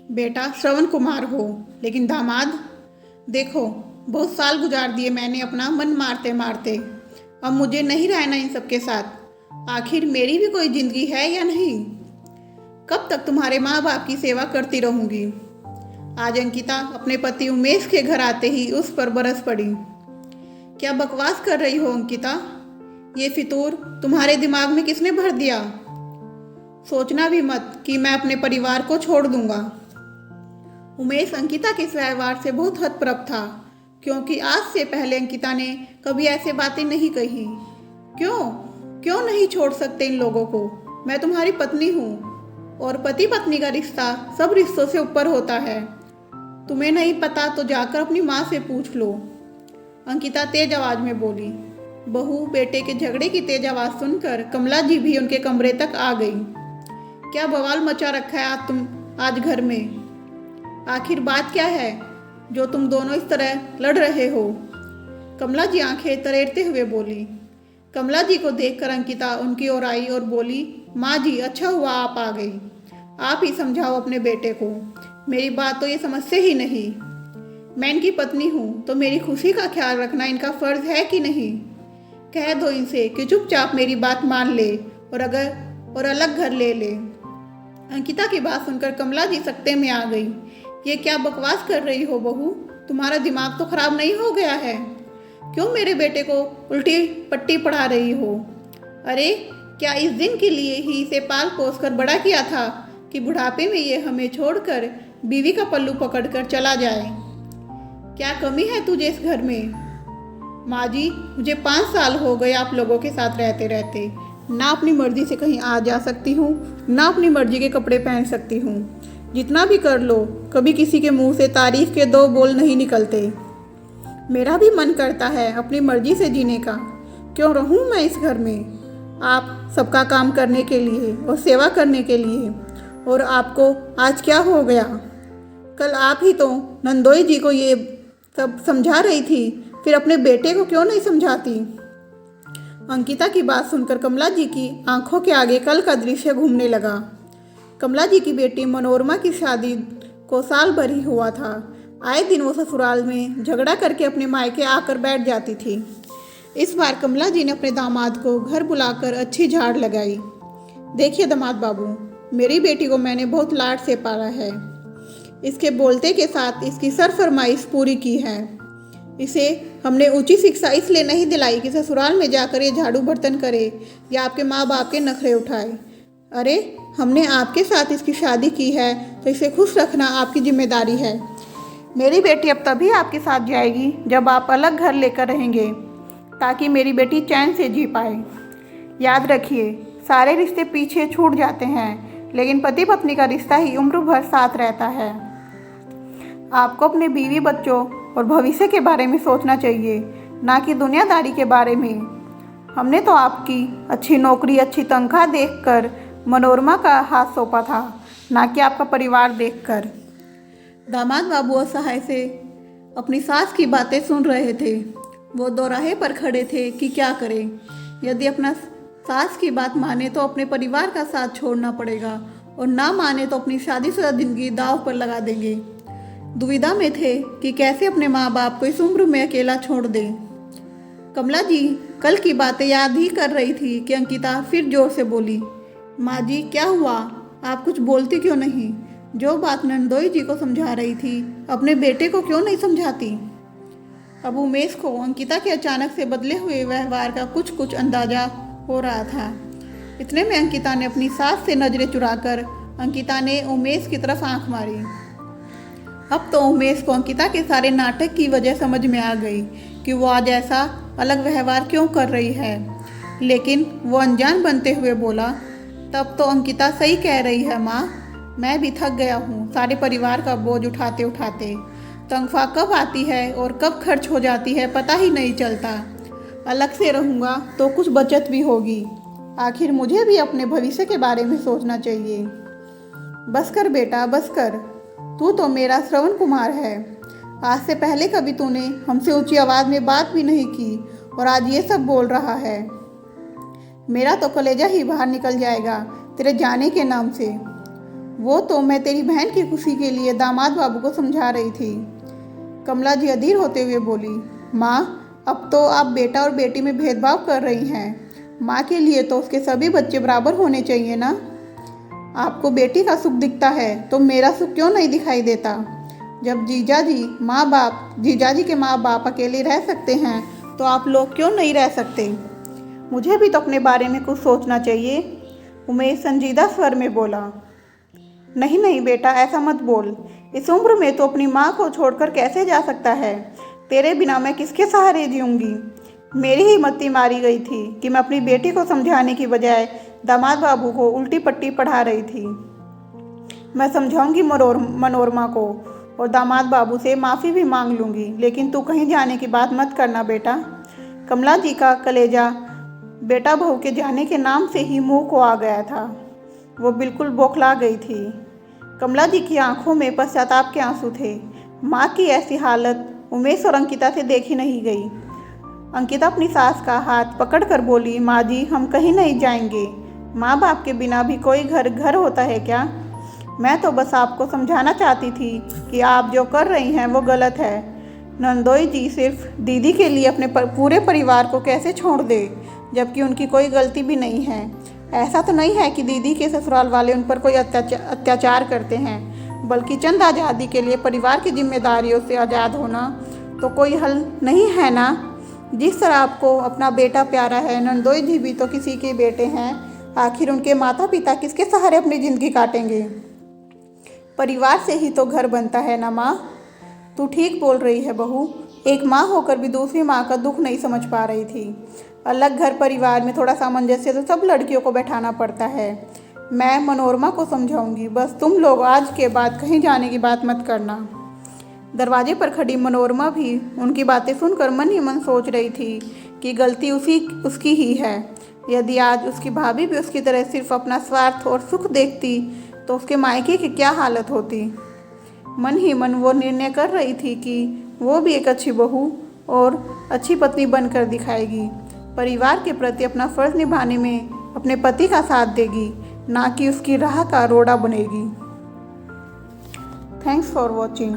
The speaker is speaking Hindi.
बेटा श्रवण कुमार हो, लेकिन दामाद देखो, बहुत साल गुजार दिए मैंने अपना मन मारते मारते। अब मुझे नहीं रहना इन सबके साथ। आखिर मेरी भी कोई जिंदगी है या नहीं? कब तक तुम्हारे माँ बाप की सेवा करती रहूंगी? आज अंकिता अपने पति उमेश के घर आते ही उस पर बरस पड़ी। क्या बकवास कर रही हो अंकिता? ये फितूर तुम्हारे दिमाग में किसने भर दिया? सोचना भी मत कि मैं अपने परिवार को छोड़ दूंगा। उमेश अंकिता के इस व्यवहार से बहुत हतप्रभ था, क्योंकि आज से पहले अंकिता ने कभी ऐसे बातें नहीं कही। क्यों क्यों नहीं छोड़ सकते इन लोगों को? मैं तुम्हारी पत्नी हूँ और पति पत्नी का रिश्ता सब रिश्तों से ऊपर होता है। तुम्हें नहीं पता तो जाकर अपनी माँ से पूछ लो। अंकिता तेज आवाज में बोली। बहू बेटे के झगड़े की तेज आवाज सुनकर कमला जी भी उनके कमरे तक आ गई। क्या बवाल मचा रखा है आज घर में? आखिर बात क्या है जो तुम दोनों इस तरह लड़ रहे हो? कमला जी आंखें तरेरते हुए बोली। कमला जी को देखकर अंकिता उनकी ओर आई और बोली, माँ जी अच्छा हुआ आप आ गई। आप ही समझाओ अपने बेटे को, मेरी बात तो ये समझते ही नहीं। मैं इनकी पत्नी हूँ तो मेरी खुशी का ख्याल रखना इनका फर्ज है कि नहीं? कह दो इनसे कि चुपचाप मेरी बात मान ले और अलग घर ले ले। अंकिता की बात सुनकर कमला जी सकते में आ गई। ये क्या बकवास कर रही हो बहू? तुम्हारा दिमाग तो खराब नहीं हो गया है? क्यों मेरे बेटे को उल्टी पट्टी पढ़ा रही हो? अरे क्या इस दिन के लिए ही इसे पाल पोस कर बड़ा किया था कि बुढ़ापे में ये हमें छोड़कर बीवी का पल्लू पकड़कर चला जाए? क्या कमी है तुझे इस घर में? माँ जी मुझे 5 साल हो गए आप लोगों के साथ रहते रहते। ना अपनी मर्जी से कहीं आ जा सकती हूँ, ना अपनी मर्जी के कपड़े पहन सकती हूँ। जितना भी कर लो, कभी किसी के मुंह से तारीफ के 2 बोल नहीं निकलते। मेरा भी मन करता है अपनी मर्जी से जीने का। क्यों रहूं मैं इस घर में? आप सबका काम करने के लिए और सेवा करने के लिए। और आपको आज क्या हो गया? कल आप ही तो नंदोई जी को ये सब समझा रही थी, फिर अपने बेटे को क्यों नहीं समझाती? अंकिता की बात सुनकर कमला जी की आंखों के आगे कल का दृश्य घूमने लगा। कमला जी की बेटी मनोरमा की शादी को साल भर ही हुआ था। आए दिन वो ससुराल में झगड़ा करके अपने मायके आकर बैठ जाती थी। इस बार कमला जी ने अपने दामाद को घर बुलाकर अच्छी झाड़ लगाई। देखिए दामाद बाबू, मेरी बेटी को मैंने बहुत लाड से पाला है। इसके बोलते के साथ इसकी सरफरमाइश पूरी की है। इसे हमने ऊंची शिक्षा इसलिए नहीं दिलाई कि ससुराल में जाकर ये झाड़ू बर्तन करे या आपके माँ बाप के नखरे उठाए। अरे हमने आपके साथ इसकी शादी की है तो इसे खुश रखना आपकी जिम्मेदारी है। मेरी बेटी अब तभी आपके साथ जाएगी जब आप अलग घर लेकर रहेंगे, ताकि मेरी बेटी चैन से जी पाए। याद रखिए, सारे रिश्ते पीछे छूट जाते हैं, लेकिन पति पत्नी का रिश्ता ही उम्र भर साथ रहता है। आपको अपने बीवी बच्चों और भविष्य के बारे में सोचना चाहिए, ना कि दुनियादारी के बारे में। हमने तो आपकी अच्छी नौकरी, अच्छी तनख्वाह देखकर मनोरमा का हाथ सौंपा था, ना कि आपका परिवार देखकर। दामाद बाबू असहाय से अपनी सास की बातें सुन रहे थे। वो दोराहे पर खड़े थे कि क्या करें। यदि अपना सास की बात माने तो अपने परिवार का साथ छोड़ना पड़ेगा, और ना माने तो अपनी शादीशुदा जिंदगी दांव पर लगा देंगे। दुविधा में थे कि कैसे अपने माँ बाप को इस उम्र में अकेला छोड़ दें। कमला जी कल की बातें याद ही कर रही थी कि अंकिता फिर जोर से बोली, माँ जी क्या हुआ? आप कुछ बोलती क्यों नहीं? जो बात नंदोई जी को समझा रही थी, अपने बेटे को क्यों नहीं समझाती? अब उमेश को अंकिता के अचानक से बदले हुए व्यवहार का कुछ कुछ अंदाजा हो रहा था। इतने में अंकिता ने अपनी सास से नजरें चुराकर अंकिता ने उमेश की तरफ आंख मारी। अब तो उमेश को अंकिता के सारे नाटक की वजह समझ में आ गई कि वो आज ऐसा अलग व्यवहार क्यों कर रही है। लेकिन वो अनजान बनते हुए बोला, तब तो अंकिता सही कह रही है माँ, मैं भी थक गया हूँ सारे परिवार का बोझ उठाते उठाते। तनख्वाह कब आती है और कब खर्च हो जाती है पता ही नहीं चलता। अलग से रहूँगा तो कुछ बचत भी होगी। आखिर मुझे भी अपने भविष्य के बारे में सोचना चाहिए। बस कर बेटा बस कर, तू तो मेरा श्रवण कुमार है। आज से पहले कभी तूने हमसे ऊंची आवाज़ में बात भी नहीं की और आज ये सब बोल रहा है। मेरा तो कलेजा ही बाहर निकल जाएगा तेरे जाने के नाम से। वो तो मैं तेरी बहन की खुशी के लिए दामाद बाबू को समझा रही थी। कमला जी अधीर होते हुए बोली, माँ, अब तो आप बेटा और बेटी में भेदभाव कर रही हैं। माँ के लिए तो उसके सभी बच्चे बराबर होने चाहिए ना। आपको बेटी का सुख दिखता है तो मेरा सुख क्यों नहीं दिखाई देता। जब जीजाजी के माँ बाप अकेले रह सकते हैं तो आप लोग क्यों नहीं रह सकते। मुझे भी तो अपने बारे में कुछ सोचना चाहिए। उमेश संजीदा स्वर में बोला। नहीं नहीं बेटा, ऐसा मत बोल। इस उम्र में तो अपनी माँ को छोड़कर कैसे जा सकता है। तेरे बिना मैं किसके सहारे जीऊँगी। मेरी ही मत्ती मारी गई थी कि मैं अपनी बेटी को समझाने की बजाय दामाद बाबू को उल्टी पट्टी पढ़ा रही थी। मैं समझाऊंगी मनोरमा को और दामाद बाबू से माफ़ी भी मांग लूँगी, लेकिन तू कहीं जाने की बात मत करना बेटा। कमला जी का कलेजा बेटा बहू के जाने के नाम से ही मुंह को आ गया था। वो बिल्कुल बौखला गई थी। कमला जी की आंखों में पश्चाताप के आंसू थे। माँ की ऐसी हालत उमेश और अंकिता से देखी नहीं गई। अंकिता अपनी सास का हाथ पकड़कर बोली, माँ जी, हम कहीं नहीं जाएंगे। माँ बाप के बिना भी कोई घर होता है क्या। मैं तो बस आपको समझाना चाहती थी कि आप जो कर रही हैं वो गलत है। नंदोई जी सिर्फ दीदी के लिए अपने पूरे परिवार को कैसे छोड़ दे, जबकि उनकी कोई गलती भी नहीं है। ऐसा तो नहीं है कि दीदी के ससुराल वाले उन पर कोई अत्याचार करते हैं, बल्कि चंद आज़ादी के लिए परिवार की जिम्मेदारियों से आज़ाद होना तो कोई हल नहीं है ना। जिस तरह आपको अपना बेटा प्यारा है, नंदोई जी भी तो किसी के बेटे हैं। आखिर उनके माता पिता किसके सहारे अपनी ज़िंदगी काटेंगे। परिवार से ही तो घर बनता है ना माँ। तू ठीक बोल रही है बहू। एक माँ होकर भी दूसरी माँ का दुख नहीं समझ पा रही थी। अलग घर परिवार में थोड़ा सामंजस्य तो सब लड़कियों को बैठाना पड़ता है। मैं मनोरमा को समझाऊंगी, बस तुम लोग आज के बाद कहीं जाने की बात मत करना। दरवाजे पर खड़ी मनोरमा भी उनकी बातें सुनकर मन ही मन सोच रही थी कि गलती उसकी ही है। यदि आज उसकी भाभी भी उसकी तरह सिर्फ अपना स्वार्थ और सुख देखती तो उसके मायके की क्या हालत होती। मन ही मन वो निर्णय कर रही थी कि वो भी एक अच्छी बहू और अच्छी पत्नी बनकर दिखाएगी। परिवार के प्रति अपना फर्ज निभाने में अपने पति का साथ देगी, ना कि उसकी राह का रोड़ा बनेगी। Thanks for watching.